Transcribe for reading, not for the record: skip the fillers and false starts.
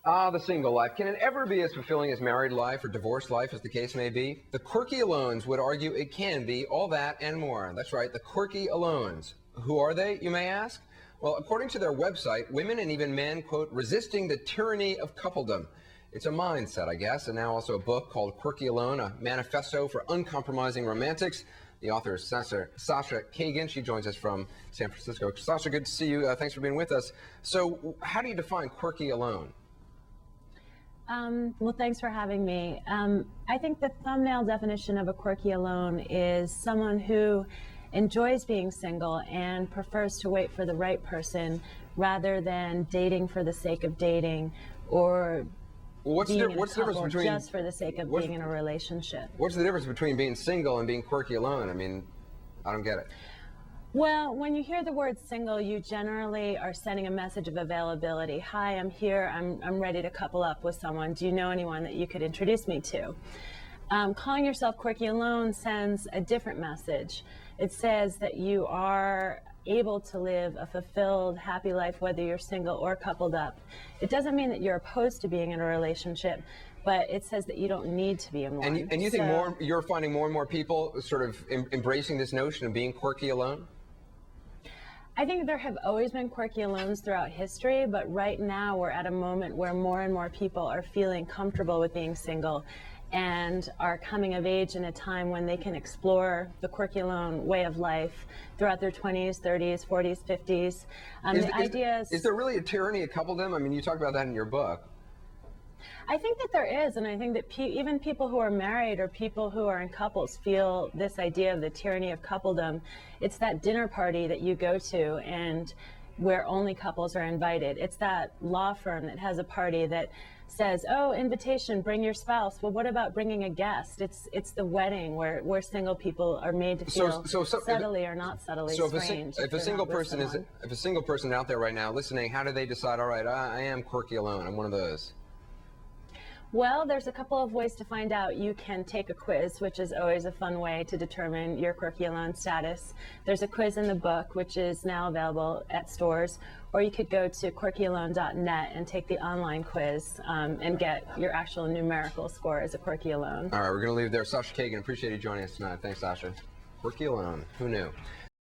Ah, the single life. Can it ever be as fulfilling as married life or divorced life, as the case may be? The Quirkyalones would argue it can be, all that and more. That's right, the Quirkyalones. Who are they, you may ask? Well, according to their website, women and even men, quote, resisting the tyranny of coupledom. It's a mindset, I guess, and now also a book called Quirkyalone, a manifesto for uncompromising romantics. The author is Sasha Cagen. She joins us from San Francisco. Sasha, good to see you. Thanks for being with us. So how do you define Quirkyalone? Well, thanks for having me. I think the thumbnail definition of a Quirkyalone is someone who enjoys being single and prefers to wait for the right person rather than dating for the sake of dating or what's being the in a difference couple between just for the sake of being in a relationship. What's the difference between being single and being Quirkyalone? I mean, I don't get it. Well, when you hear the word single, you generally are sending a message of availability. Hi, I'm here. I'm ready to couple up with someone. Do you know anyone that you could introduce me to? Calling yourself Quirkyalone sends a different message. It says that you are able to live a fulfilled, happy life, whether you're single or coupled up. It doesn't mean that you're opposed to being in a relationship, but it says that you don't need to be in one. And you think you're finding more and more people sort of embracing this notion of being Quirkyalone? I think there have always been Quirkyalones throughout history, but right now we're at a moment where more and more people are feeling comfortable with being single and are coming of age in a time when they can explore the Quirkyalone way of life throughout their 20s, 30s, 40s, 50s. Is there really a tyranny of coupledom? I mean, you talk about that in your book. I think that there is, and I think that even people who are married or people who are in couples feel this idea of the tyranny of coupledom. It's that dinner party that you go to and where only couples are invited. It's that law firm that has a party that says, oh, invitation, bring your spouse. Well, what about bringing a guest? It's the wedding where single people are made to feel subtly or not subtly strange. If a single person out there right now listening, how do they decide, all right, I am Quirkyalone, I'm one of those? Well, there's a couple of ways to find out. You can take a quiz, which is always a fun way to determine your Quirkyalone status. There's a quiz in the book, which is now available at stores, or you could go to quirkyalone.net and take the online quiz and get your actual numerical score as a Quirkyalone. All right, we're going to leave there. Sasha Cagen, appreciate you joining us tonight. Thanks, Sasha. Quirkyalone, who knew?